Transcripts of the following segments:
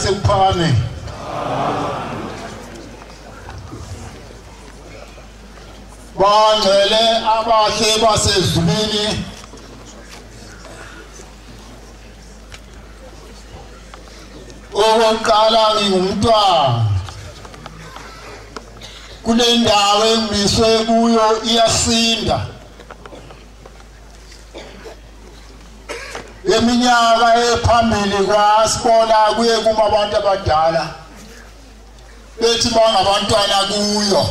Sekuphakame. Bangcwele abahle basezulwini okokuqala ngingumntwana kule ndawo engimiswe kuyo iyasinda eminyaka ephambili kwasibona kuye kuma abantu abadala bethi bangabantwana kuyo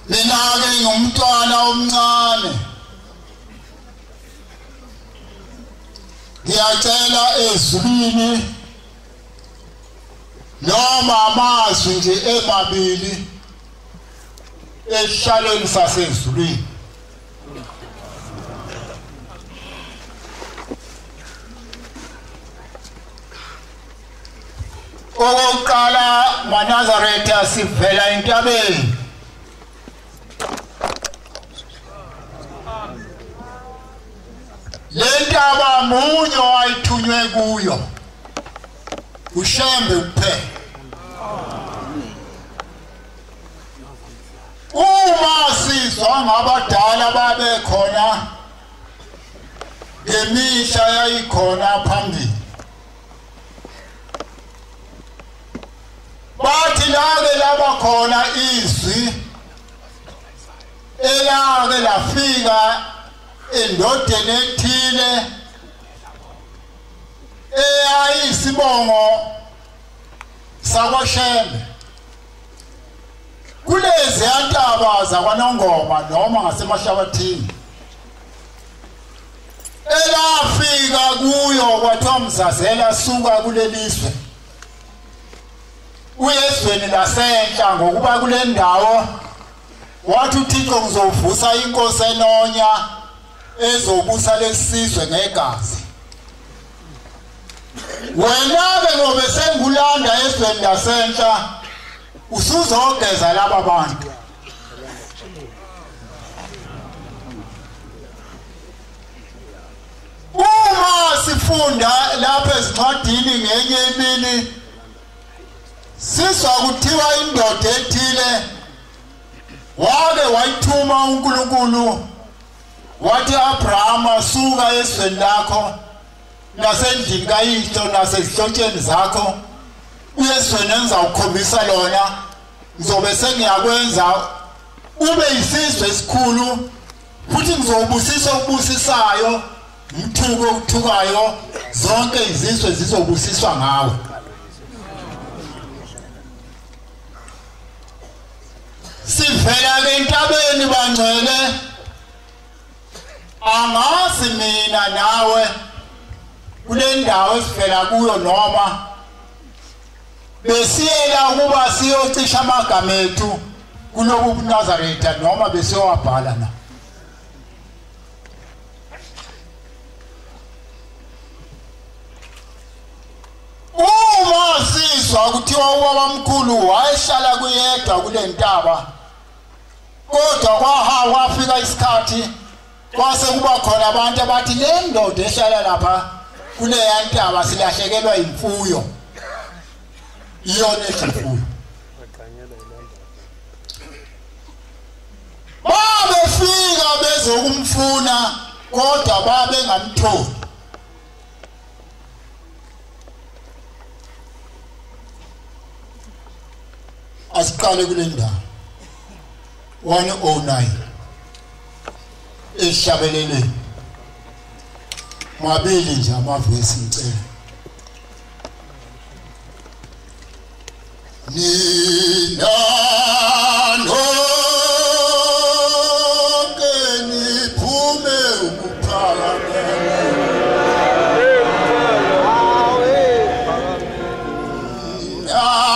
mina ke ngumntwana omncane ngiyacela ezulwini noma amazwi nje emabili esihlalweni sasezulwini okokuqala maNazaretha sivela entabeni le ntaba munye wayithunywe kuyo uShembe kuphela uma sizwa ngabadala babekhona ngemihla yayikhona phambili bathi lake labakhona izwi elake lafika endodeni ethile eyayisibongo sakwaShembe kulezi yantaba zakwaNongoma noma ngaseMashabathini elafika kuyo kwathiwa Mzazela suka kuleliswe uyezweni lasenhla ngokuba kule ndawo wathi uThixo ngizovusa inkosi enonya ezobusa lesizwe ngegazi wena ke ngobe sengulanda ezweni lasenhla usuzogeza laba bantu uma sifunda lapha ezincwadini ngenye imini sizwa kuthiwa indoda ethile wake wayithuma uNkulunkulu wathi Abraham suka ezweni lakho nasendlini kayihlo nasezihlotsheni zakho uyezweni engizawukhombisa lona ngizobe sengiyakwenza ube isizwe esikhulu futhi ngizobusisa okubusisayo umthuko okuthukayo zonke izizwe zizobusiswa ngawe sivela ke entabeni bangcwele angazi mina nawe kule ndawo esivela kuyo noma besiyela ukuba siyocisha amagama ethu kulobu Nazaretha noma besiyowabhala na uma sizwa kuthiwa ubabamkhulu wayehlala kuyedwa kule ntaba kodwa kwafika isikhathi kwase kuba khona abantu abathi le ndoda ehlala lapha kule yantaba silahlekelwa imfuyo iyona imfuyo babefika bezokumfuna kodwa babengamtholi asiqale kule ndawo 109 eshabelele mabili nje amavesi ngicela nina nonke niphume ukuphakamela Yeah.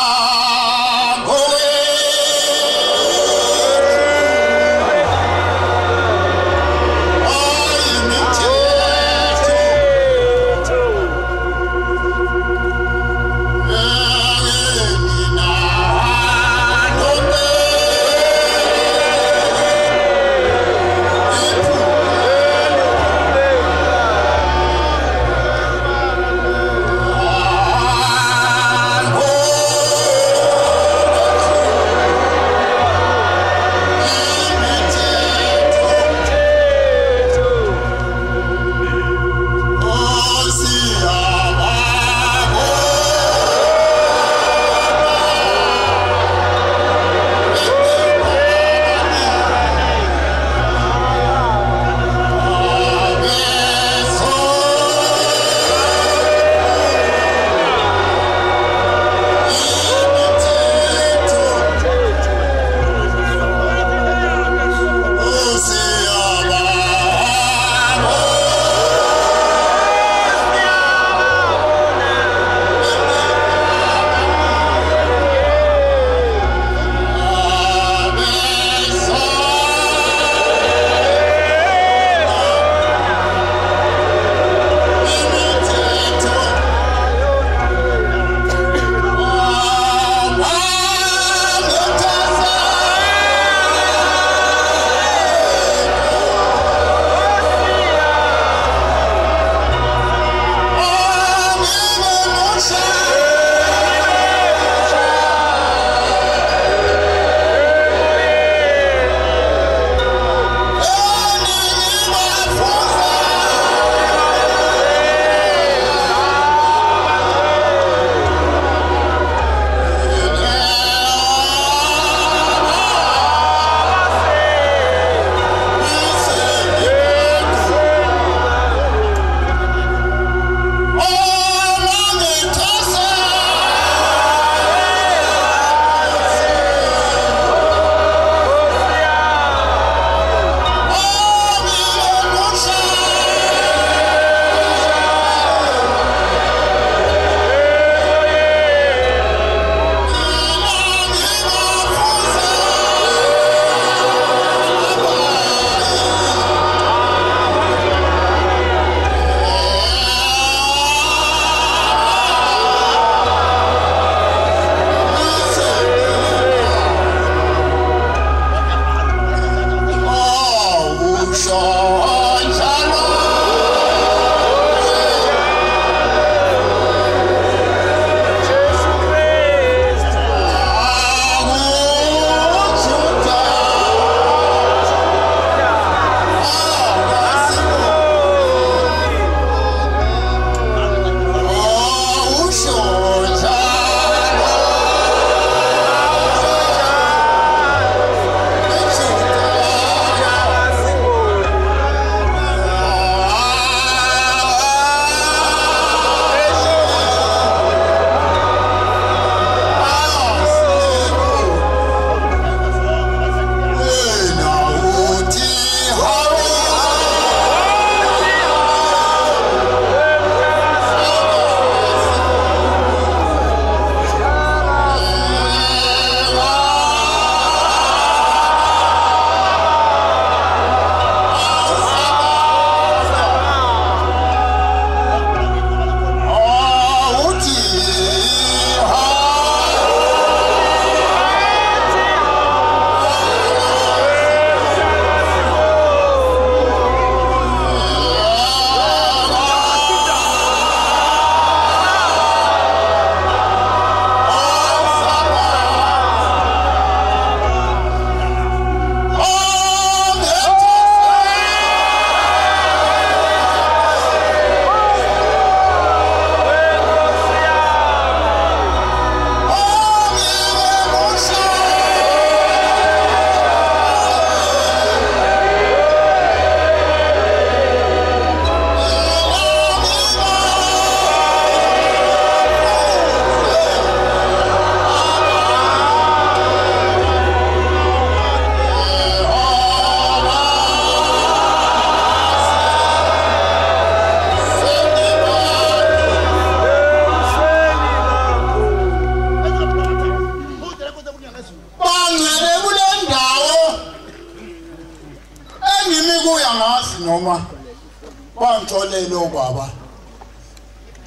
ngilalele okwaba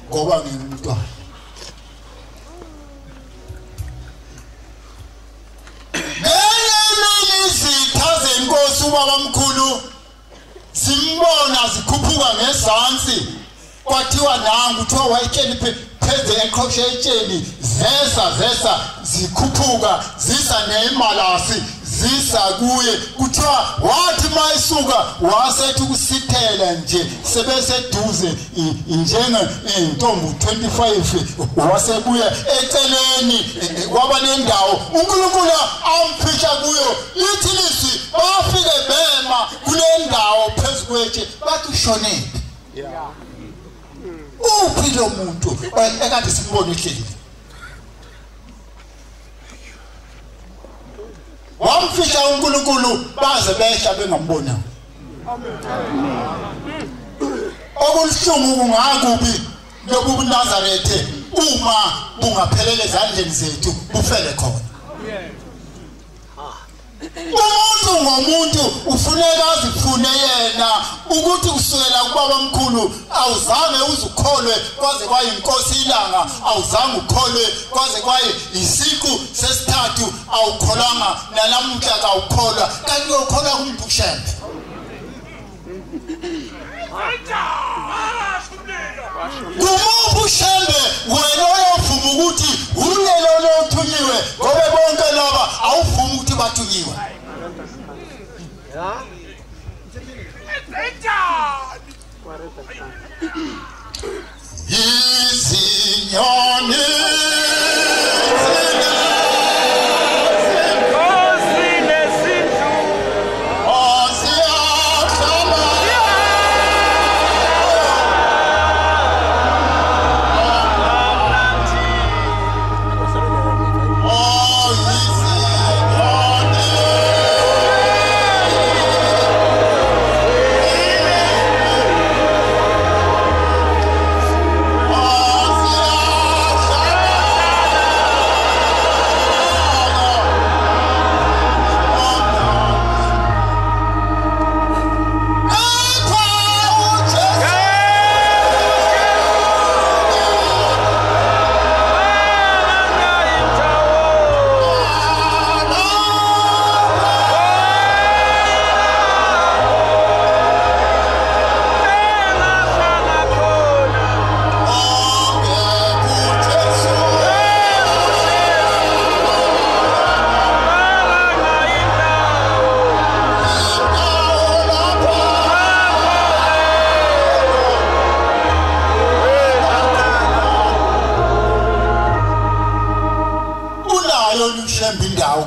ngoba ngingumntwana izitha zenkosi ubaba mkhulu simbona zikhuphuka ngezansi kwathiwa nangu kuthiwa wayetsheli pheze eqhoshetsheni zesa zikhuphuka zisa nemalasi zisa kuye kuthiwa wathi mayisuka wasethi kusithela nje sebeseduze njenge intombi 25 wasebuya eceleni kwaba nendawo uNkulunkulu amphisha kuyo lithi lisi bafike bema kule ndawo phezukwetshe bathi ushonephi uphi lo muntu ekade simbone ehleli wamfisha uNkulunkulu baze behla bengambona okulhlungu kungakubi lobu Nazarethe uma bungaphelele ezandleni zethu bufele khona umuntu ngomuntu ufuneka azifune yena ukuthi usukela kubaba mkhulu awuzange uzukholwe kwaze kwayinkosi ilanga awuzange ukholwe kwaze kwaye isiqu sesithathu awukholanga nalamuhla akawukholwa kanti uyokholwa kumuntu ushembe kumuphi ushembe wena oyovuma ukuthi ulelo lothunyiwe ngoba bonke laba awuvuma ukuthi bathunyiwe izinyoni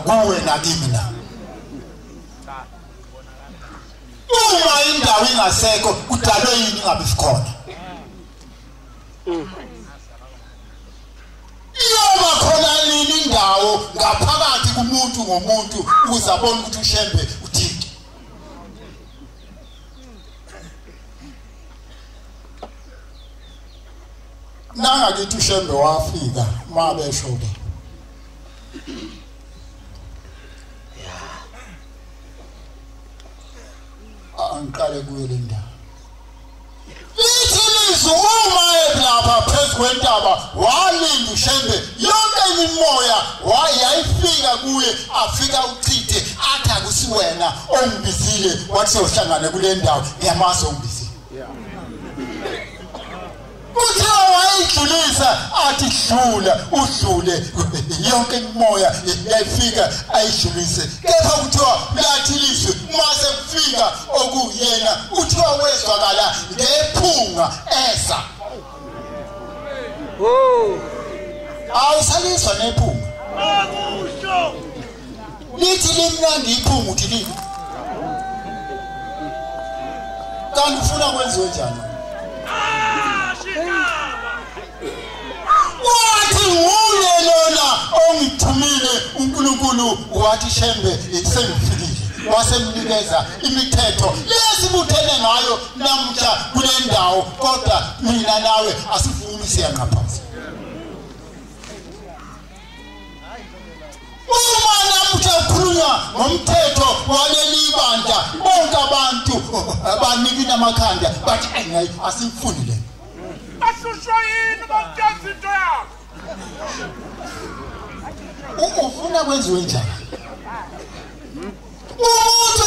kuwe nakimina uma indawo ingasekho kudalwe yini ngabe sikhona yoba khona yini indawo ngaphakathi kumuntu ngomuntu uzabona ukuthi ushembe uthini nangakithi ushembe wafika mabeshobe angiqale kuyo le ndawo lithi lizwi uma elapha phezu kwentaba walinda ushembe yonke imimoya wayayifika kuye afika uchithe athi akusiwena ongibizile wathi sohlangana kule ndawo ngiyamazi ongibizile uthe wayidlulisa athi hlula udlule yonke imimoya yayifika ayidlulise kepha kuthiwa lathi lizwi mase kufika okuyena uthiwa wezwakala ngephunga eza awusaliswa nephunga lithi limnandi iphunga uthi lini kanti ufuna kwenziwe njani wathi nguye lona ongithumile uNkulunkulu wathi shembe sengifikile wasemnikeza imithetho lesibuthene ngayo namhla kule ndawo kodwa mina nawe asifuni siyanqaphaza uma namuhla kukhulunywa ngomthetho waleli bandla bonke abantu abanikina amakhanda bathi hayi asifuni le Ashusho yini bamthatha into yakho ufuna kwenziwe njani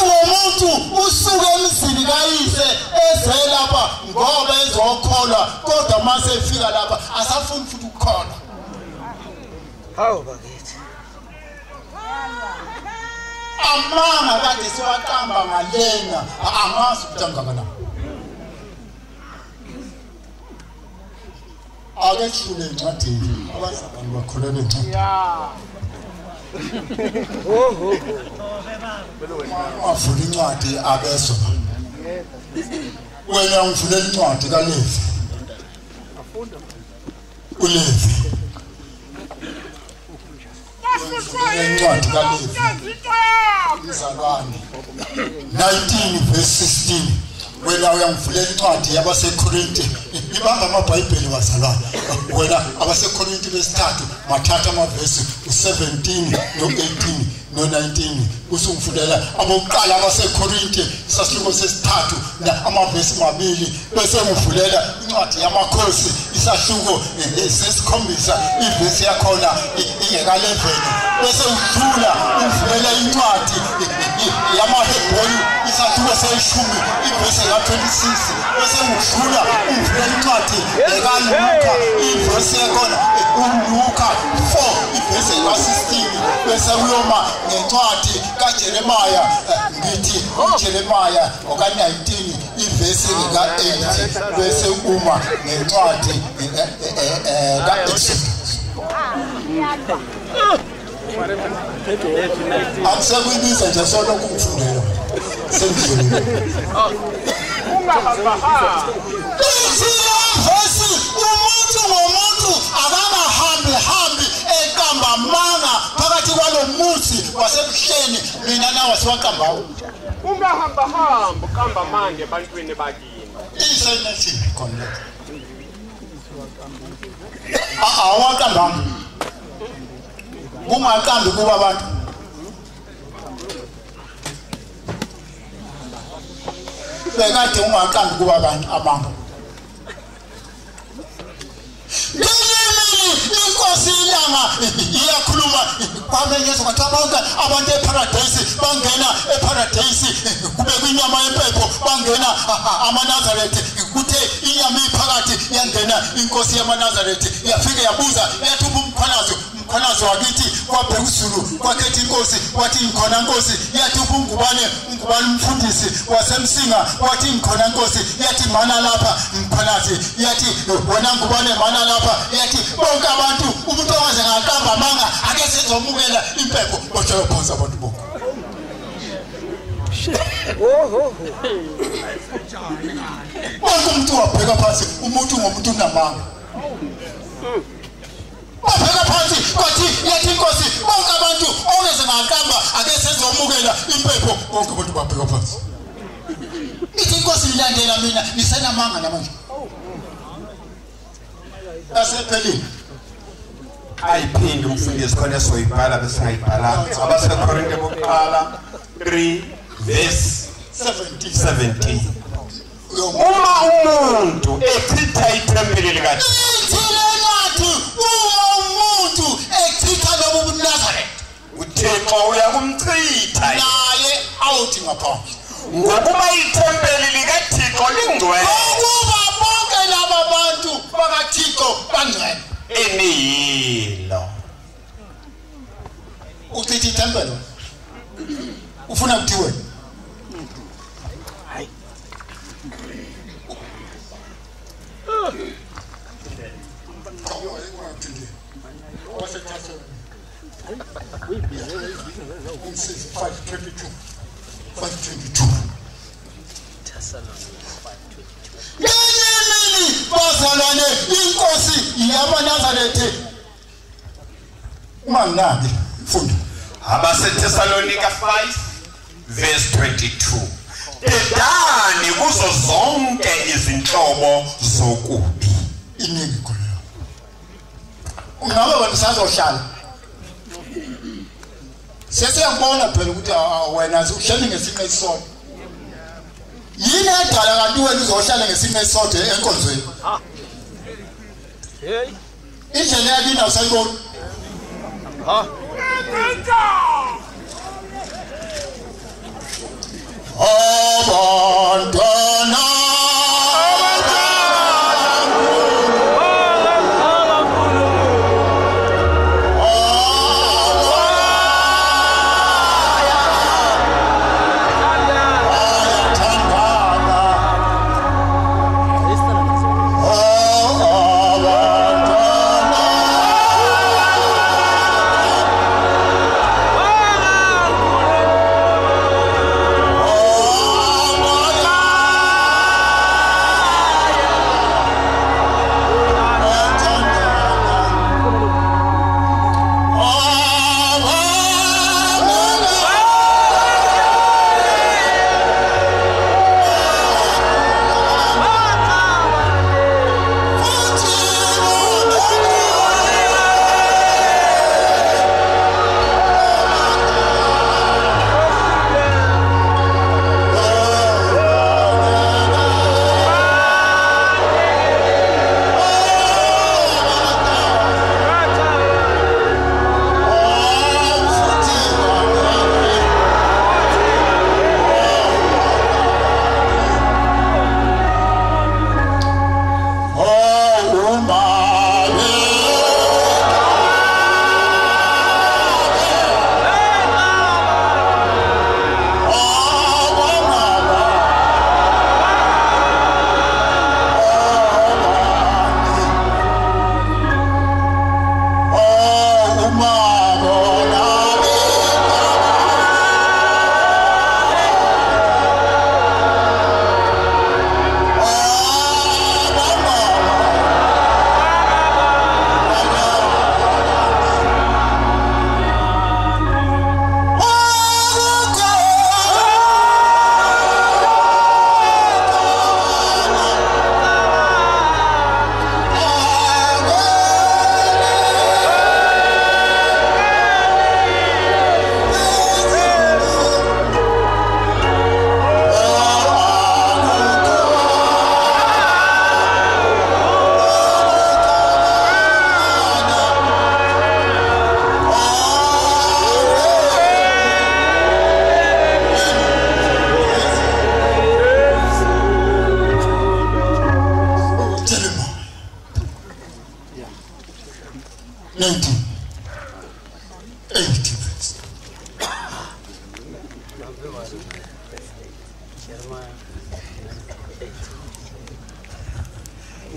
umuntu usuke emzini kayise eze lapha ngoba ezokholwa kodwa mase efika lapha asafuni futhi ukukholwa hawu bakithi amanga kade siwaqamba ngalena angazi ukuthi angakana ake sifune incwadi abazalwane bakholelwe incwadi afuna incwadi abeso wena ungivulela incwadi kaLevi uLevi incwadi kaLevi izalwane 19 verse 16 wena uyangivulela incwadi yabaseKorinte ibamba amabhayibheli wazalwane wena abaseKorinte besithathu mathatha amavesi u17 no18 no19 usungivulela abokuqala abaseKorinte isahluko sesithathu na amavesi mabili bese ngivulela incwadi yamakhosi isahluko sesikhombisa ivesi yakhona ingeka11 bese udlula uvulela incwadi yamaHebheru isahluko seshumi ivesi ka26 bese udlula uvulela incwadi ekaLuka ivesi yakhona uLuka 4 ivesi ka16 bese uyoma ngencwadi kaJeremaya ngithi uJeremaya oka19 ivesi ka8 bese uma ngencwadi kaExodus Amsekuyibiza nje solo kumfundela sendlule ungahamba Vesi umuntu ngomuntu akahambi eqamba manga phakathi kwalomuzi wasebuhleni mina nawe siwaqambayo ungahamba ukamba manje ebantwini bakini isenethi khona awaqambanga ungaqambi kuba abantu bekade ungaqambi kuba abantu abantu inkosi ilanga iyakhuluma kwamenyezo kwathi bonke abantu eparadise bangena eparadise kube kwinyama yempepho bangena amaNazaretha kuthe inyama iphakathi yangena inkosi yamaNazaretha yafika yabuza yathuba umkhwanazo wakithi kwabheka uZulu kwakhetha inkosi wathi ngikhona inkosi yathi ungubane umfundisi wasemsinga wathi ngikhona inkosi yathi mana lapha mkhwanazi yathi wena ngubane mana lapha yathi bonke abantu umuntu owaze ngaqamba manga ake sizomukela impepho kodwa phonsa abantu bonke bonke umuntu wabheka phansi umuntu ngomuntu unamanga wabheka phansi kwathi yathi inkosi bonke abantu ongeze ngaqamba ake sizomukela impepho bonke abantu babheka phansi ithi inkosi ilandela mina nisenamanga namanje asephelile ayiphinde umfundisi khona soyibhala bese ayibhala abaseKorinte bokuqala 3 verse 17 uma umuntu echitha ithempeli likaThixo umuntu echitha lobu buNazaretha uThixo uyakumchitha naye awuthi ngaphandle ngokuba ithempeli likaThixo lingcwele ukuba bonke laba bantu bakaThixo bangcwele eniyilo uchithi ithempeli ufuna kuthiwe hayi bazalwane inkosi yamaNazaretha mangabe funda abaseThesalonika 5 verse 22 dedani kuzo zonke izinhlobo zokubi iningi khona ungabe wena sazohlala sesiyabona phela ukuthi wena uhleli ngesimo esisodwa yini edala kanti wena uzohlala ngesimo esisodwa enkonzweni Hey. indlela yakini awusayibona abantwana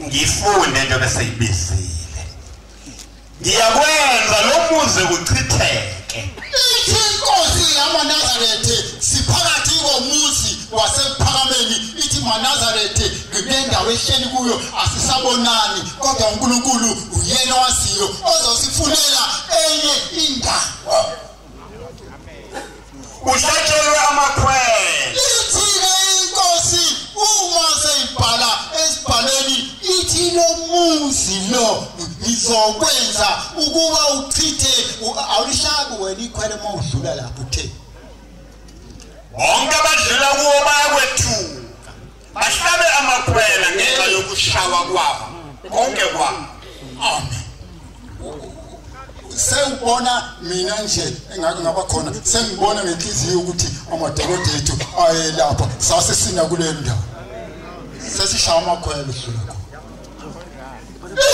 ngifunde nje bese ibizile ngiyakwenza lo muzi uchitheke inkosi yamaNazaretha siphakathi komuzi wasephakameni ithi maNazaretha ngendawo ehleli kuyo asisabonani kodwa uNkulunkulu uyena waziyo ozosifunela enye indawo uhlatshelwe amakhwele ithile inkosi uma seyibhala esibhaleni ithi lo muzi lo ngizokwenza ukuba uchithe awulishabi wena ikhwele mawudlula lapho uthe bonke abadlula kuwo bayakwethuka bahlabe amakhwela ngenxa yokushawa kwabo konke kwabo amen sewubona mina nje engake ngaba khona sengibona ngenhliziyo ukuthi amadokodo ethu ayelapha sase sina kule ndawo sesishaya amakhwelo hlula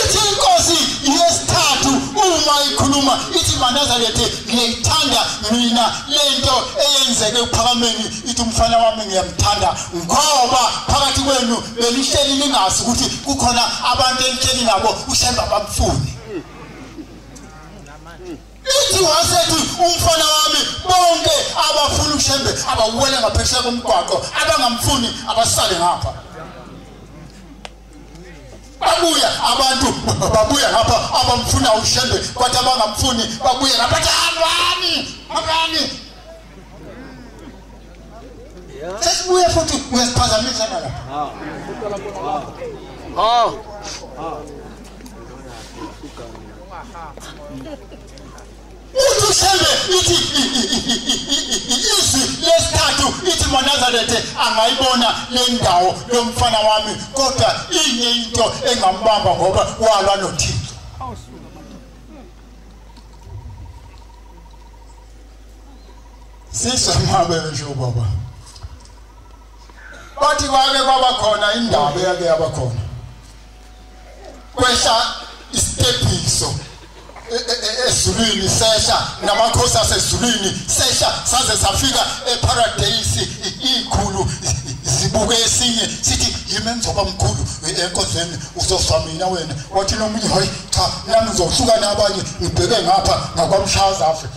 ithi inkosi yesithathu uma ikhuluma ithi maNazaretha ngiyayithanda mina lento eyenzeke uphakameni ithi umfana wami ngiyamthanda ngoba phakathi kwenu belihleli lingazi ukuthi kukhona abantu enhleli nabo ushemba bamfuni ithi wasethi umfana wami bonke abafuna ushembe abawele ngaphesheya komgwaqo abangamfuni abasale ngapha babuya abantu babuya ngapha abamfuna ushembe kwathi abangamfuni babuya ngapha abani sesibuye futhi uyasiphazamisa lapha uShembe ithi izwi lesithathu ithi moNazaretha angayibona le ndawo lomfana wami kodwa inye into engambamba ngoba walwa noThixo. Sisamabe nje baba. Bathi kwake kwaba khona indaba yake yabakhona. Kwehla istepiso ezulwini sesha namakhosi asezulwini sesha saze safika eparadise ikhulu zibuke esinye sithi yimi ngizoba mkhulu enkonzweni uzoswamina wena wathi nomunye hayi cha nami ngizohluka nabanye ngibheke ngapha ngakwamshaza afa.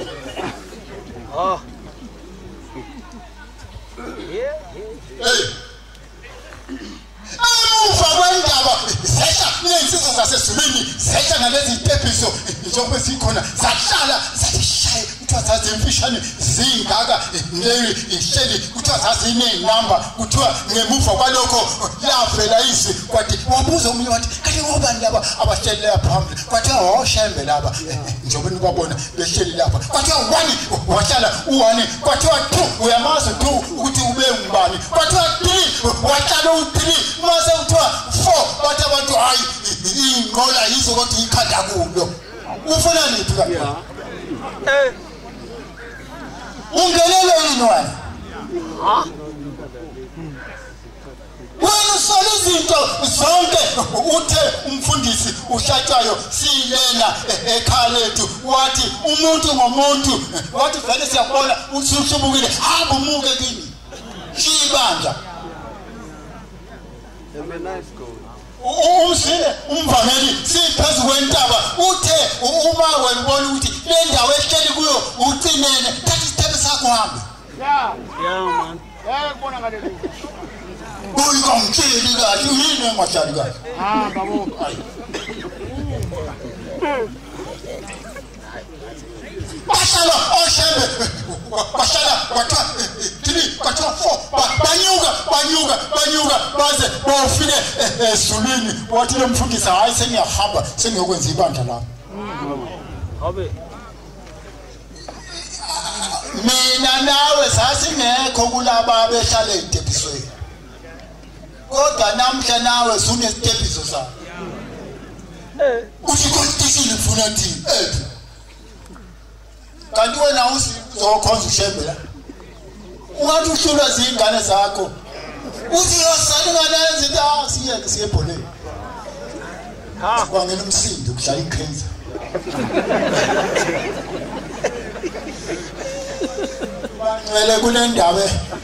Amuva kwendaba sesha nensizwa zasezulwini sesha ngalezi tepiso njengoba sikhona zahlala zashaye kuthiwa zazimfishane zingaka leyi ihleli kuthiwa zazinenamba kuthiwa ngemuva kwalokho yavela izwi kwathi wabuza umunye wathi kanti ngobani laba abahleli lapha phambili kwathiwa uShembe laba njengoba nibabona behleli lapha kwathiwa 1 wahlala u1 kwathiwa 2 uyamazi 2 ukuthi ube ngubani kwathiwa 3 wahlala u3 mase kuthiwa 4 bathi abantu hayi inqola yizo kodwa ikhanda kulo ufuna niphi kanti ungelele yini wena wena sola izinto zonke uthe umfundisi uhlatshayo silena ekhaya lethu wathi umuntu ngomuntu wathi vele siyabona usuhlubukile hamba umuke kini shibandla umsile umvameli siphezulu kwentaba uthe uma wena ubona ukuthi le ndawo ehleli kuyo ucinene thatha isithebe sakho hambe man kubona ngale uyongitsheli kahle yini engahlali kahle babo Bashala oShembe bashala kwathiwa 3 kwathiwa 4 banyuka baze bofike ezulwini wathi lo mfundisi hayi sengiyahamba sengiyokwenza ibandla lapha Habe mina nawe sasingekho kulaba behlala eDebisweni kodwa namhla nawe sunesitepiso sakho usikontisile ufuna thini kanti wena uzokhonza uShembe la ungathi uhlulwa zingane zakho uthi yosalingana izinto siye ebholeni kwangena umsindo kudlala iCranes Wele kule ndaba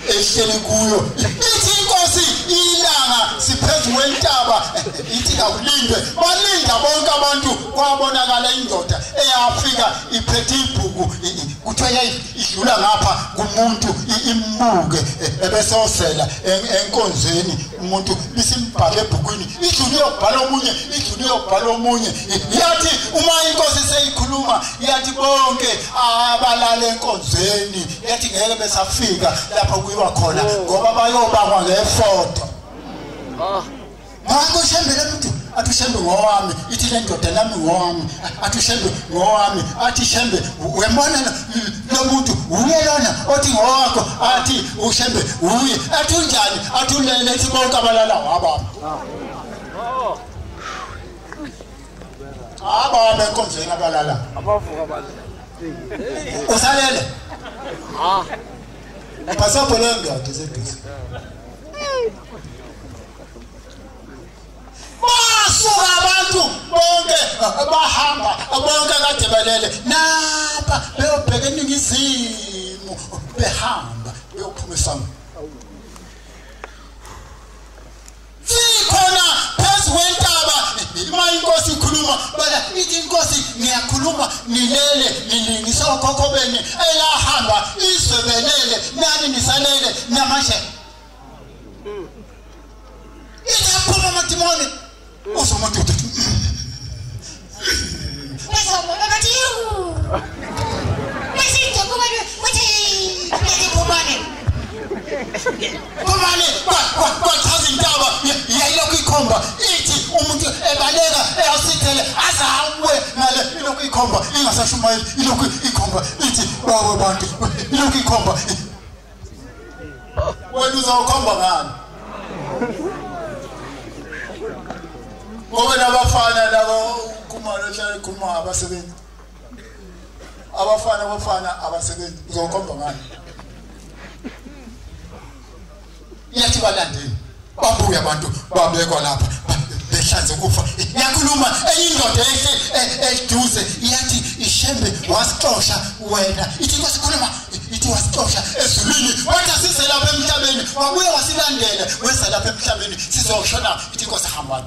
ehleli kuyo ithi inkosi ilanga siphezulu kwentaba ithi akulindwe balinda bonke abantu kwabonakala indoda eyafika iphethe ibhuku kuthiwa idlula ngapha kumuntu imbuke ebesosela enkonzweni umuntu bisimbhale ebhukwini idlule yobhala omunye yathi uma inkosi seyikhuluma yathi bonke abalala enkonzweni yathi ngeke besafika lapha kuyiwa khona ngoba bayobangwa ngefoto Ngakho uShembe lemuntu athi uShembe ngowami ithi le ndoda nami ngowami athi uShembe ngowami athi Shembe uyambona lo muntu uyelona othi ngowakho athi uShembe uye athi unjani athi ulele ethi bonke abalala wababa aba benkonzweni abalala abavuka abantu usalele pasapho lengathi sedisi basuka abantu bonke bahamba bonke kade balele napha beyobheka eningizimu behamba beyophumisa sikhona phezu kwentaba ima inkosi ikhuluma bala ithi inkosi ngiyakhuluma nilele nilingisa okhokho beni elahamba izwebelele nani nisalele namanje iyaphuma madimoni uzomuntu Besomona bathi Besito kumane uthi kumane kwachaza intaba yayilokhu ikhomba ithi umuntu ebaleka eyasithele azawe ngale ilokhu ikhomba ingasashumayeli ilokhu ikhomba ithi bawe bantu ilokhu ikhomba wena uzawukhomba ngani ngoba nabafana labo kumalo hlala khuluma abasebenzi abafana abasebenzi uzokhomba ngani yathi balandeni babuya abantu babekwa lapha behlanze kufa yakhuluma eyindoda eduze yathi ishembe wasixosha wena ithi kwasikhuluma ithi wasixosha ezulwini wathi size lapha emhlabeni wabuye wasilandela weza lapha emhlabeni sizoshona ithi kwasihambani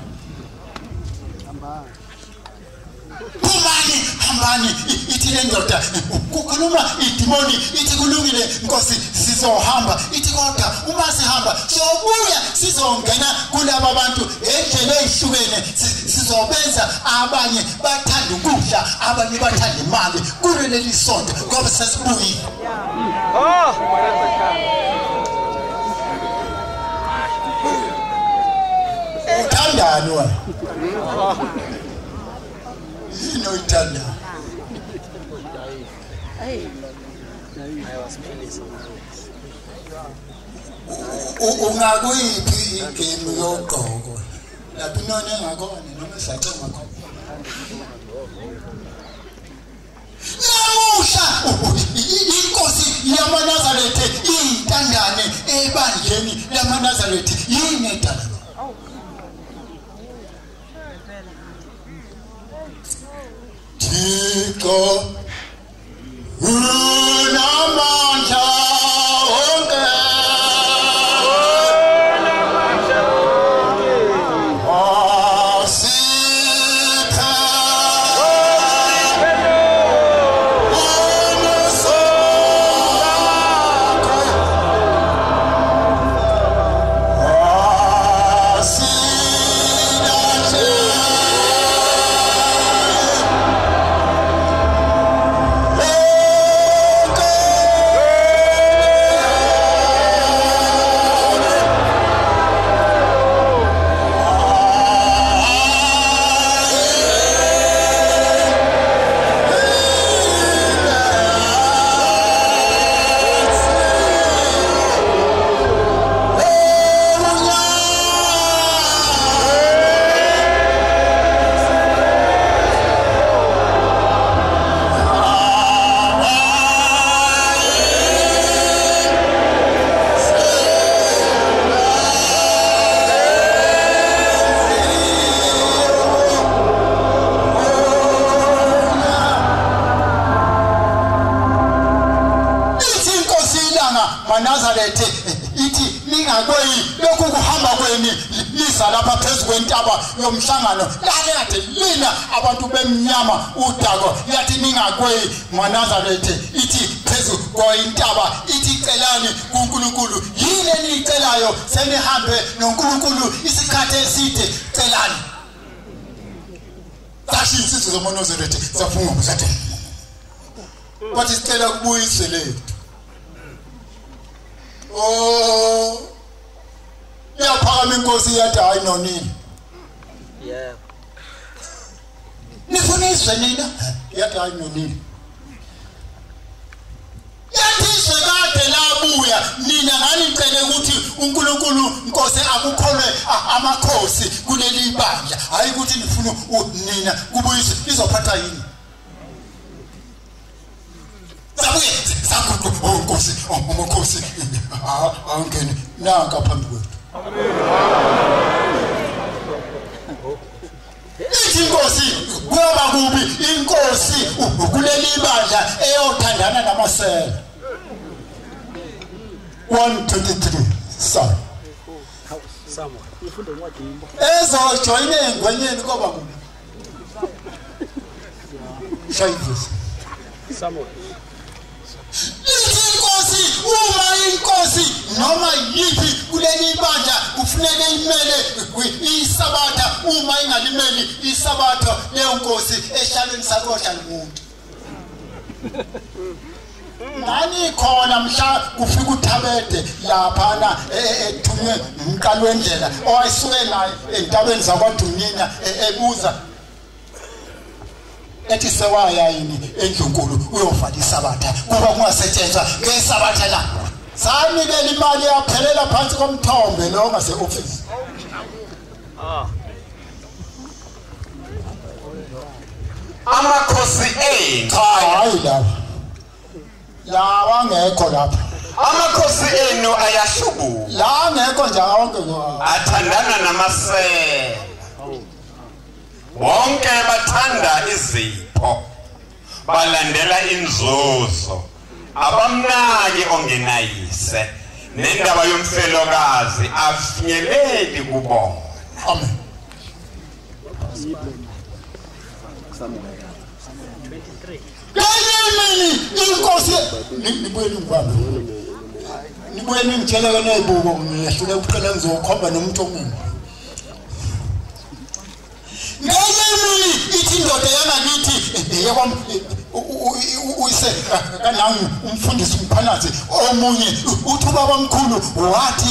hambani ithi le ndoda kukhuluma idimoni ithi kulungile Nkosi sizohamba ithi kodwa uma sihamba sobuya sizongena kulabo bantu endlela ezihlukene sizobenza abanye bathanda ukudla abanye bathanda imali kuleli sonto ngoba sesibuyile uthandani wena no itanda ungakuyiphi igame yoqoko lapho none engakhona noma esace ngakhona namusha inkosi yamaNazaretha intandane ebandleni lamaNazaretha yini edala Tiko unamandla onke Nazaretha ithi ningakweyi lokhu kuhamba kweni lisa lapha phezulu kwentaba yomhlangano lake kade lina abantu bemnyama udako yathi ningakweyi maNazaretha ithi phezulu kwentaba ithi celani kuNkulunkulu yini enicelayo senihambe noNkulunkulu isikhathi eside celani sashi insizwe zomaNazaretha safunga mzathi bathi sicela kubuyiswe lethu Oh, yaphakama inkosi yathi hayi nonini. Yeah. Nifuniswe nina? Yathi hayi nonini. Yathi sekade labuya nina nganicele ukuthi uNkulunkulu Nkosi akukholwe amakhosi kuleli bandla. Hayi ukuthi nifuna nina kubuyiswe izophatha yini? Sakuthi Nkosi uMkhosi angene naka phambi kwethu ithi Nkosi kuba kubi inkosi kuleli bandla eyothandana namasela 123 sorry Samuel ufunda encwadini ezojoyine engwenyeni kuba kubi shayivisi Samuel inkosi noma yipi kuleli bandla kufuneka imele isabatha uma ingalimeli isabatha leyo nkosi ehlalweni sakhohla lomuntu nani khona mhla kufika uThabede lapha ethunywe umqalo wendlela owayisuke naye entabeni zakwaDunyinya ebuza ethi sewaya yini endlunkulu uyovala isabatha kuba kungasetshenzwa ngesabatha la sanikela imali yaphelela phansi komthombe lo ngase office amakhosi enu hayi lawa ngekho lapha amakhosi enu ayahlubuka la ngekho njonke athandana namasela bonke bathanda izipho balandela inzuzo abamnaki ongenayise nendaba yomfelokazi afinyeleli kubona amen inkosi nibuye ngibambe nibuye ngitshela nezibuko ngiyahlule ukuqala ngizokhomba nomuntu omini ngeke ithi indoda yangakithi yekwam uyise kanangu umfundisi umphanathi omunye uthi ubaba omkhulu wathi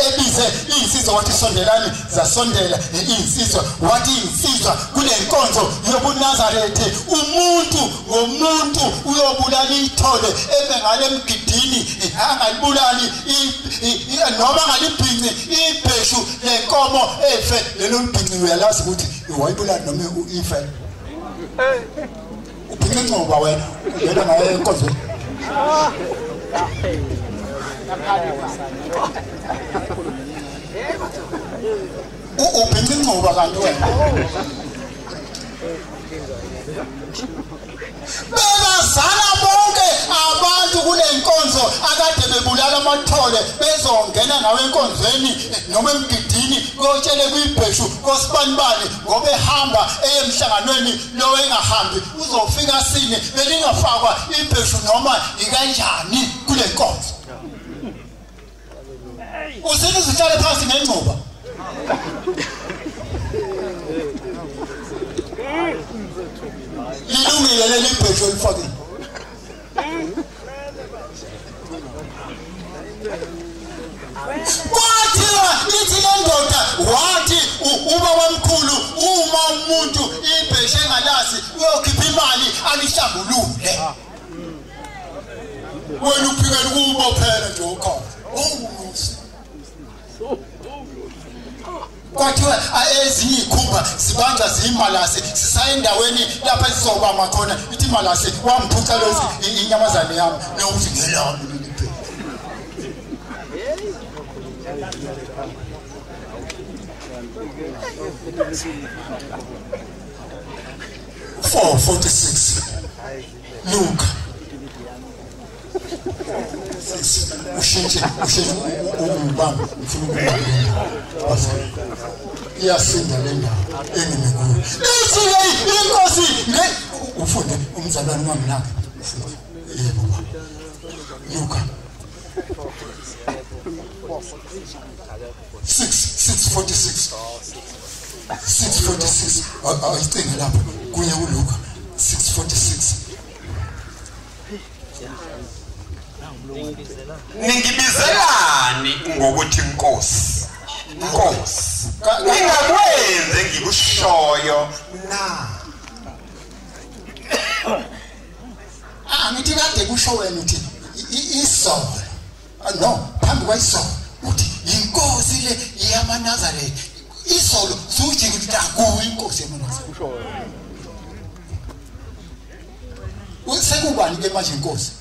ebize insizwa wathi sondelani zasondela insizwa wathi insizwa kule nkonzo yobuNazarethe umuntu ngomuntu uyobulala ithole ebengale emgidini angalibulali noma ngalibhinci ibheshu lenkomo efe lelo libhinci uyalazi ukuthi wayibulala noma ife ubhinci ngoba wena uvela ngaye enkonzweni ubhinci ngoba kanti wena bezazana bonke abantu kule nkonzo akade bebulala amathole bezongena nawe enkonzweni noma emgidini kotshele kuyibheshu kosibanibani ngoba ehamba emhlanganweni lo engahambi uzofika sine belingafakwa ibheshu noma ikanjani kule nkonzo usini zihlale phansi ngengcuba lilungile leli bheshu elifakile kwathiwa ithi le ndoda wathi ubaba omkhulu uma umuntu ibheshu engalazi uyokhipha imali alihlambulule wena uphikela ukubophela nje ukhona kwathiwa ezinye ikhumba sibanjwa zimalase sisayendaweni lapha sizobamba khona ithi malase wamphuca lezi inyamazane yami nokuthi ngelami leliphela 4:46 Luke ushintshe ubamba ufuna ukubamba iyasinda le ndawo engimekuyo lithi inkosi ufunde umzalwane wami nakhe ufunde yebo baba Luke 6:46 ayicinge lapho kuye uLuka 6:46 ningibizelani ngokuthi inkosi ngingakwenze ngikushoyo na ngithi kade kusho wena uthi isolo no phambi kwayisolo uthi inkosi le yamaNazaretha isolo suthi ukuthi akuyi inkosi yamaNazaretha kusho wena usekubani ke manje inkosi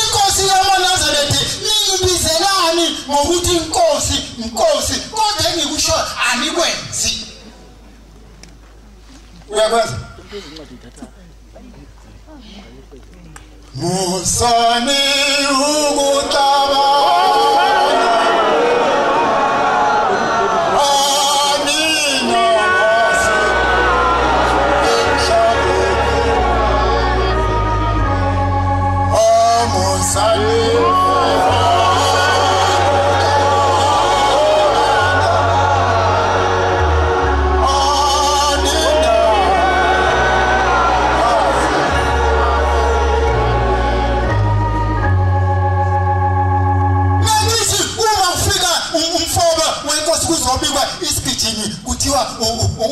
inkosi yamaNazaretha ningibizelani ngokuthi inkosi kodwa engikusho anikwenzi uyakwazi musani ukutaba kuzobikwa isigidi egijini kuthiwa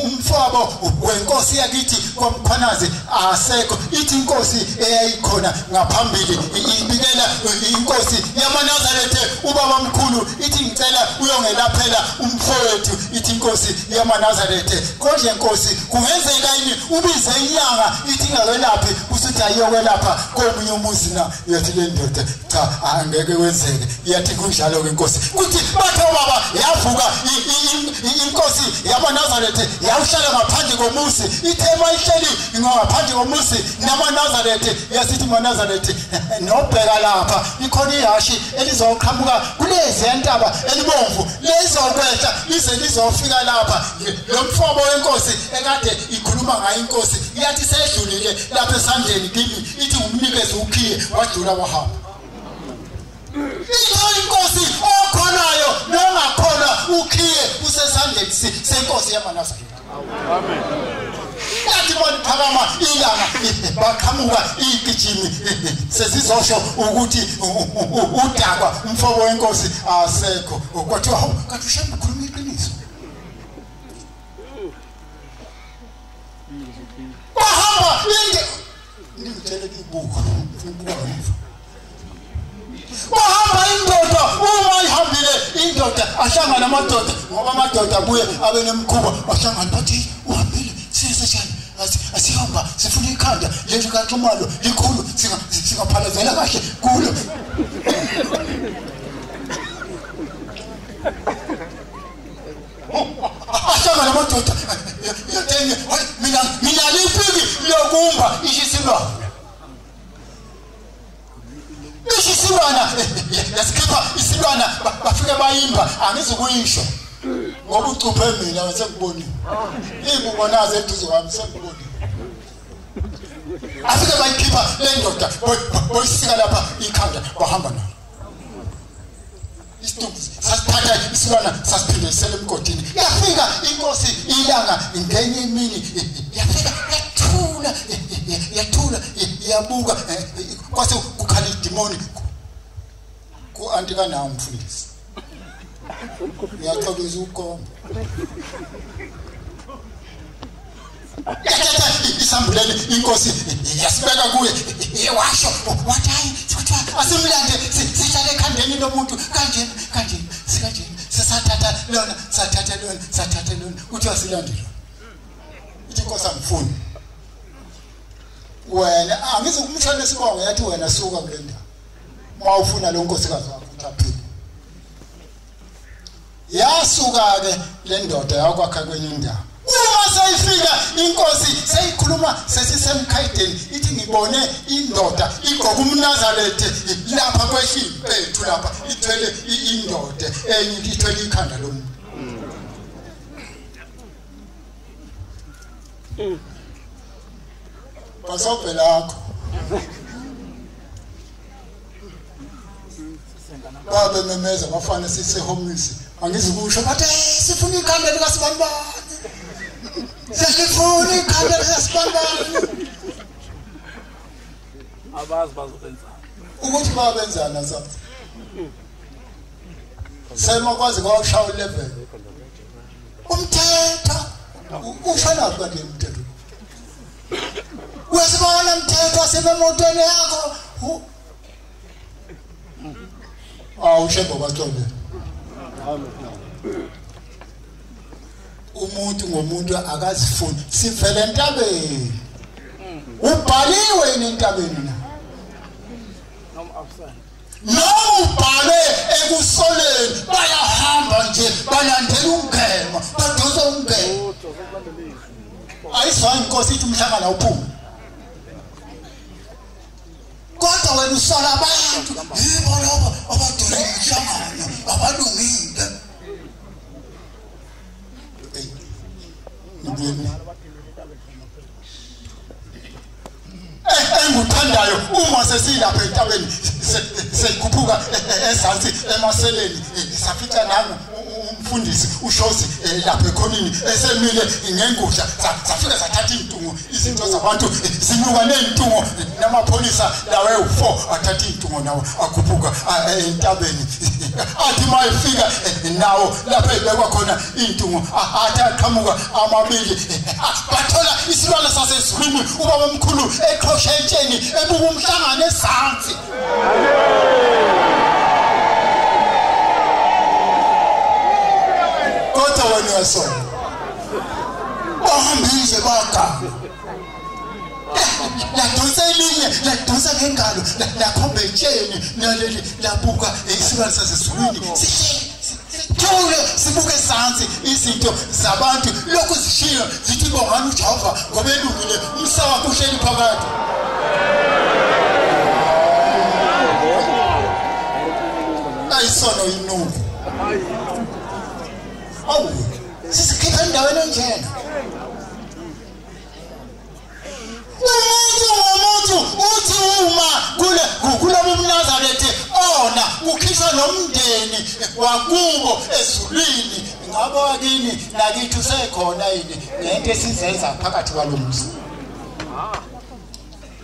umfabo wenkosi yakithi kwaMkhwanazi asekho ithi inkosi eyayikhona ngaphambili ibikela inkosi yamaNazaretha ubaba mkhulu ithi ngicela uyongelaphela umfowethu ithi inkosi yamaNazaretha konje inkosi kungenzeka yini ubize inyanga ithi ngakwelaphi usithi ayokwelapha komunye umuzi na yathi le ndoda cha angeke kwenzeke yathi kunjalo ke inkosi kuthi batho baba yavuka inkosi yamaNazaretha yawuhlala ngaphandle komuzi ithe mayihleli ngaphandle komuzi namaNazaretha yasithi maNazaretha nobheka lapha ikhona ihashi elizoqhamuka kulezi entaba elibomvu lezokwehla lize lizofika lapha lo mfobo wenkosi ekade ikhuluma ngayo inkosi yathi sedlulile lapha esandleni kimi ithi umnikeze ukhiye wadlula wahamba inkosi okhonayo nongakhona ukhiye usesandleni senkosi yamaNazaretha amen yathi phakama ilanga baqhamuka igijimi sesizosho ukuthi udakwa umfobo wenkosi asekho kwathiwa kathi ushaya ukukhuluma iqiniso bahamba ngitshele ibuko bahamba indoda uma ihambile indoda ahlangana amadoda ngoba amadoda kuye abe nemkhuba ahlangana bathi uhambile siseshana asihamba sifuna ikhanda leli kaXhumalo likhulu singaphalazela kahle kulo ahlangana amadoda yathenge mina lifiki lokumba ishisilwana isilwana yasikhipha isilwana bafike bayimba angizukuyisho ngoba ucuphe mina bese ngibonile ibubonaze eduze kwami sengibonile afike bayikhipha le ndoda boyisika lapha ikhanda bahamba nayo isituku sasithatha isilwana sasiphindisela emgodini yafika inkosi ilanga ngenye imini yafika yathula yabuka kwase kukhala idemoni ku-anti kanawo umfundisi ngiyaxolisa ukoma yathatha isambulele inkosi yasibeka kuye washo wathi hayi asimlande sihlale ekhandeni lomuntu kanjeni sisathatha lona sathatha lona uthi wasilandela uthi inkosi angifuni wena angizokumshona isibongo yathi wena suka kule ndawo mawufuna lo nkosikazi wakho uthaphile yasuka ke le ndoda yakwakha kwenye indawo uma sayifika inkosi seyikhuluma sesisemkhayideni ithi ngibone indoda igqoka umNazaretha lapha kwehliphethu lapha ithwele indoda enye ithwele ikhanda lomuntu basobhe lakho babe memeza bafana sisehomisi angizikusho bathi sifuna ikhanda likaSibambane sifuna ikhanda likaSibambane abazi bazokwenza ukuthi babenzana sathi sema kwazi kwashaya level umthetho ufana kanti umthetho wesibona umthetho asebemotweni yakho awushebo baqonde umuntu ngomuntu akazifuni sivele entabeni ubhaliwe entabeni na noma ubhale ekusoleni bayahamba nje balandela ungema badosa ungema ayiswa inkosi ithi umhlangana uphuma kodwa wena usola abantu yibo labo abadala umhlangano abalungile enguthandayo uma sesilapha entabeni seyikhuphuka ezantsi emaseleni safica nangu umfundisi ushozi lapha ekhonini esemile ngengusha safika sathatha intungu izinto zabantu zinuka nentungu namapholisa lawe u4 athatha intungu nawo akhuphuka entabeni athi mayefika nawo lapha ebekwa khona intungu athi aqhamuka amabili bathola isilwane sasezulwini ubaba omkhulu eqhosha etsheni ebuka umhlangano esansi kodwa wena uyasona bahambise baga ladonsa elinye ladonsa ngengalo lakhomba etsheni naleli labuka isilwane sasezulwini Thule sibuke esansi izinto zabantu lokhu zishiya zithi bongani uJehova ngoba elungile umsaba kuhleli phakathi ayisono inuku awu sisikhipha endaweni enjena umuntu uthi uma kule umNazaretha ona ukhishwa nomndeni wakubo ezulwini ngabo wakini nakithi usekhona yini ngento esizenza phakathi kwalomzi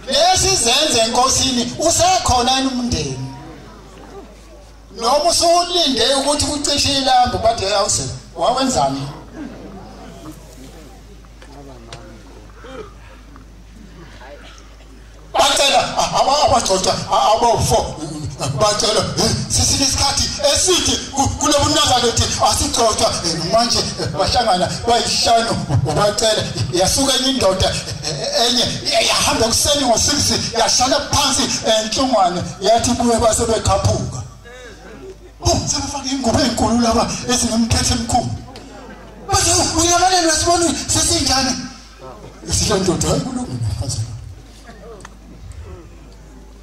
lesizenze enkosini usekhona yini umndeni noma usulinde ukuthi kucishe ilambu kade yawuse wawenzani bacela abagcotha abo4 bacela sisisikhathi esithi kule buNazaretha asigcotha manje bahlangana bayishano bacela yasuka indoda enye yahamba kuseni ngo6 yashana phansi enhlungwane yathi buye basebekhaphuka sebefaka ingubo enkulu laba ezinomkhethe emkhulu bathi uyabalelwa sibona sesinjani isilondodo hayikulungile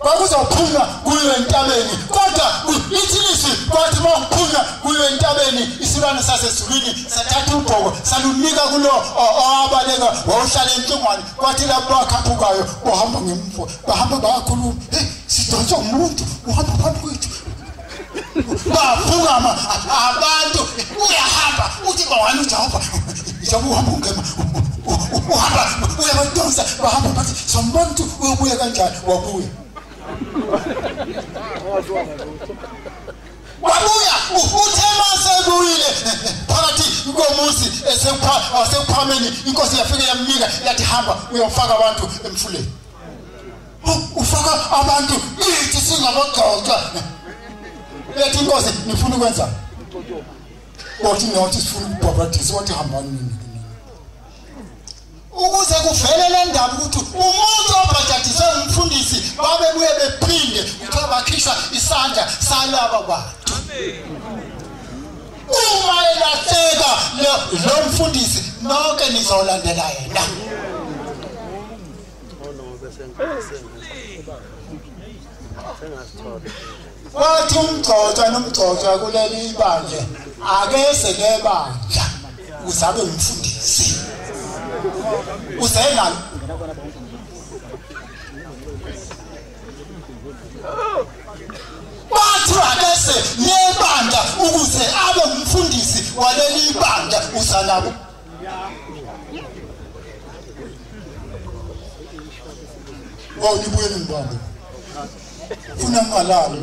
bakuzophunya kuyo entabeni kodwa ithilisi kwathi mawuphunya kuyo entabeni isilwane sasezulwini sathatha ubhoko salunika kulo owabaleka wawuhlala enhlungwane kwathi lapho bakhaphukayo bahamba ngemvo bahamba bayakhuluma sidonswa umuntu uhamba phambi kwethu baphukama abantu uyahamba uthi bawani uJehova njengoba uhamba ungema uhamba uyabadonsa bahamba bathi somuntu uyobuya kanjani wabuya wabuya uthema sebuyile phakathi komuzi esephameni inkosi yafika yamnika yathi hamba uyofaka abantu emfuleni ufaka abantu ithi singabagcotha yathi inkosi nifuna ukwenza bothi nothi sifuna ukubhabhadisa wathi hambani ukuze kuvele le ndaba ukuthi umuntu obhajadiswe umfundisi babebuye bephinde ukuthi bakhishwa isandla salaba bantu uma elahleka lo mfundisi nonke nizolandela yena wathi umgcotshwa kuleli ibandla akese lebandla uzabe umfundisi usenalo bathi akese nebandla ukuze abe umfundisi waleli bandla usanabo nibuyeni ngibambe funa ngalalo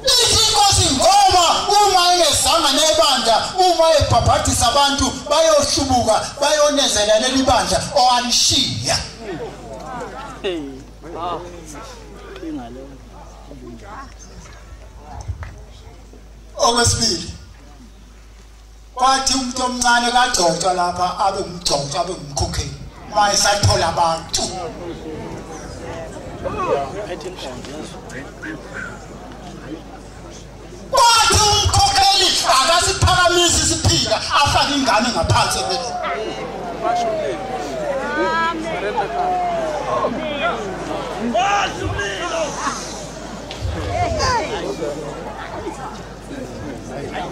inkosi ngoba uma engezanga nebandla uma ebhabhadisa abantu bayohlubuka bayonezela leli bandla owalishiya okwesibili kwathi umuntu omncane kagcotshwa lapha abe umgcotshwa abe umkhokheli mayesathola abantu kwathi umkhokheli akasiphakamisi isiphila afake ingane ngaphansi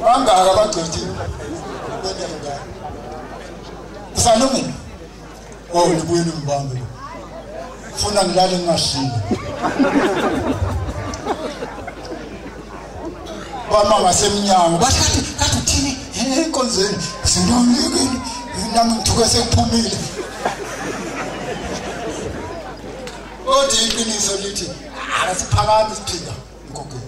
bangaka bagcotshi usalungile nibuyeni ngibambe funa ngilale ngingashili Bamama semnyango bathi kathi uthini enkonzweni sinomyekeni nami ngithuke sekuphumile. Othi iqiniso lithi akasiphakami isiphila ngokho.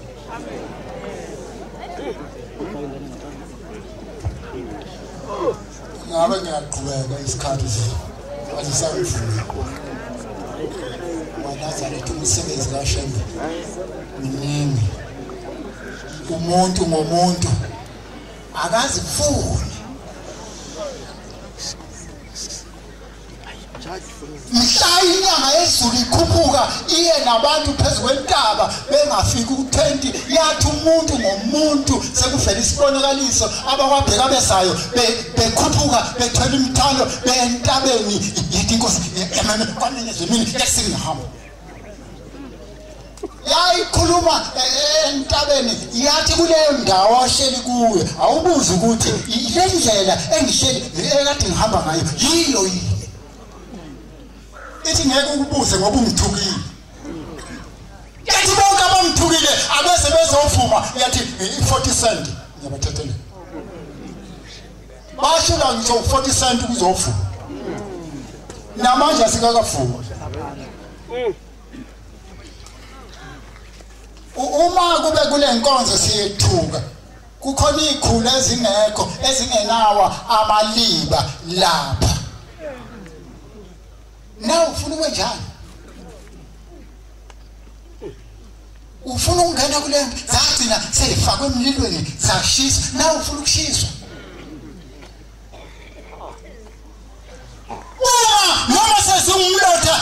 Ngabe ngiyaqhubeka isikhathi asisayivula. Wanazarethu umsebenzi kaShembe miningi. Umuntu ngomuntu akazifuni. Mhla inyanga yezulu ikhuphuka iye nabantu phezulu kwentaba bengafiki ku20 yathi umuntu ngomuntu sekuvela isibonakaliso abakwabheka besayo bekhuphuka bethwele imithalo bentabeni yithi inkosi emene kwanele zemini yasingahamba. Yayikhuluma entabeni yathi kuleyo ndawo ahleli kuyo awubuza ukuthi ile ndlela engihleli ekade ngihamba ngayo yiyo yini. Ithi ngeke ukubuze ngoba ungithukile. Yathi bonke abamthukile abese bezovuma yathi 40 cent ngiyabathathela. Bashula ngisho 40 cent kuzovuma. Namanje asikakavuma. Uma kube kule nkonzo siyethuka kukhona ikhulu ezingekho ezingenawa amaliba lapha. Nawe ufuna ukwenjani? Ufuna ukungena kule zagcina selifakwe emlilweni zashisa nawe ufuna ukushiswa. Noma sesumlotha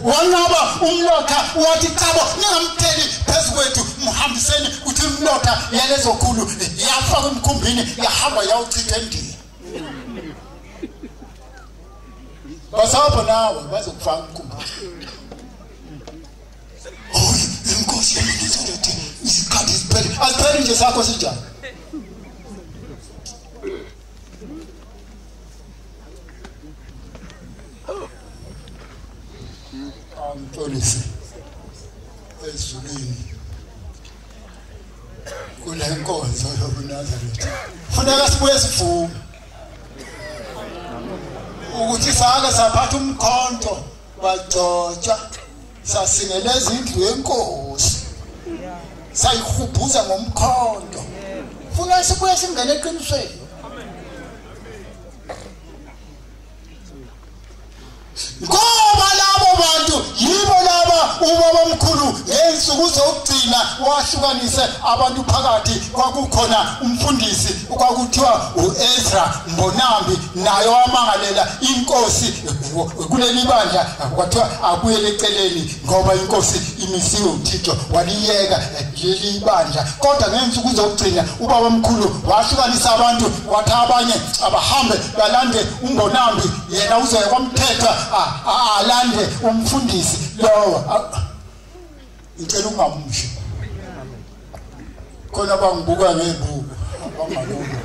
wanqaba umlotha wathi chabo ningamtheli phezulu muhambiseni uthi umlotha yalezo khulu yafaka emkhumbini yahamba yawuchitha endini. Basapho nawe bazokufaka umkhumbini. Inkosi yaminisothi isikhathi siphele asiphele nje sakho sinjani. Polisi ezulwini kule nkonzo yobuNazaretha kufuneka sibuye sivume ukuthi sake saphatha umkhonto bagcotshwa sasingeleza indlu yenkosi sayihubhuza ngomkhonto kufuneka sibuye singene eqinisweni. Ngoba labo bantu yibo laba ubabamkhulu ngensuku zokugcina wahlukanise abantu phakathi kwakukhona umfundisi kwakuthiwa uEzra Mbonambi naye wamangalela inkosi kuleli bandla kwathiwa akuyele eceleni ngoba inkosi imisiwe uThixo waliyeka leli bandla. Kodwa ngensuku zokugcina ubabamkhulu wahlukanisa abantu wathi abanye abahambe balande uMbonambi yena uzoya kwamthetha alande umfundisi lowo. Ngicela ungamusho khona bangibuka ngebuku abangalona.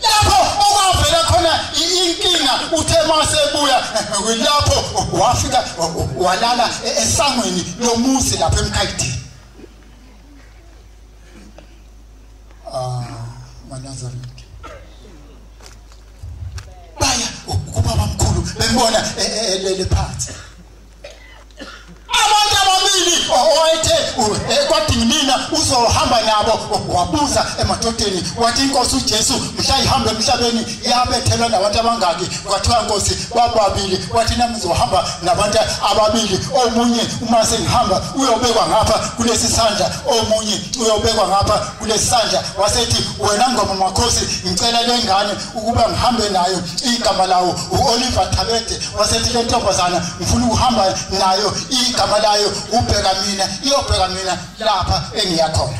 Lapho okwavela khona inkinga uthe masebuya lapho wafika walala esangweni lomuzi lapha eMkhayidini. Nazaretha baya kubabamkhulu bembona elele phansi. Abantu ababili owayethe kwadinginina uzohamba nabo wabuza emadodeni wathi inkosi uJesu mhla ihambe emhlabeni yabethelwa nabantu abangaki kwathiwa inkosi bababili wathi nami ngizohamba nabantu ababili omunye uma sengihamba uyobekwa ngapha kulesi sandla omunye uyobekwa ngapha kulesi sandla. Wasethi wena ngoma makhosi ngicela lengane ukuba ngihambe nayo igama lawo uOliver Thabete. Wasethi le ntombazana ngifuna ukuhamba nayo igama layo ubheka mina iyobheka mina lapha engiyakhona.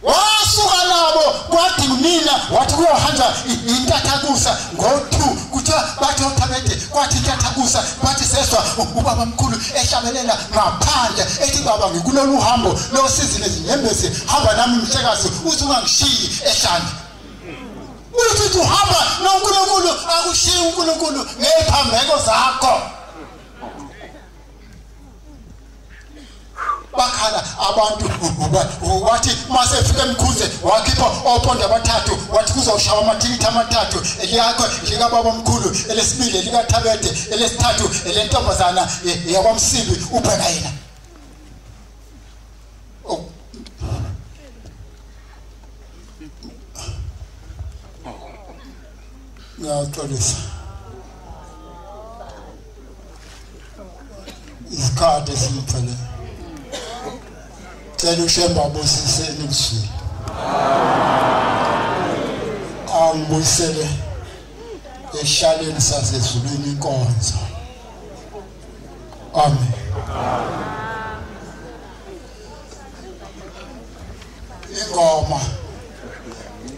Wasuka nabo kwathi mina wathi kuyohamba intathakusa ngo2 kuthiwa bathi uThabete kwathi intathakusa bathi seswa ubabamkhulu ehlabelela ngaphandle ethi baba ngikulolu uhambo losizi lezinyembezi hamba nami mhlekazi uthi ungangishiyi ehlanje. Uthi uhamba noNkulunkulu uNkulunkulu ngephambeko zakho bakhala abantu wathi mase fika emkhuze wakhipha oponda abathathu wathi kuzoshawa amathikithi amathathu eliyakho lika baba omkhulu elesibili lika Thabete elesithathu elentombazana yakwamsibi ubheka yena Ngiyaxolisa isikhathi esimfanele cela ushemba bosiseni kusini angibuyisele eshaleni sasezulwini inkonzo amen ingoma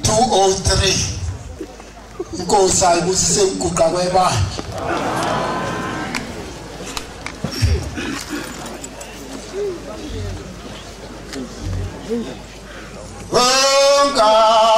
203 inkosi ayibusise ukuguqa kwebandla Venga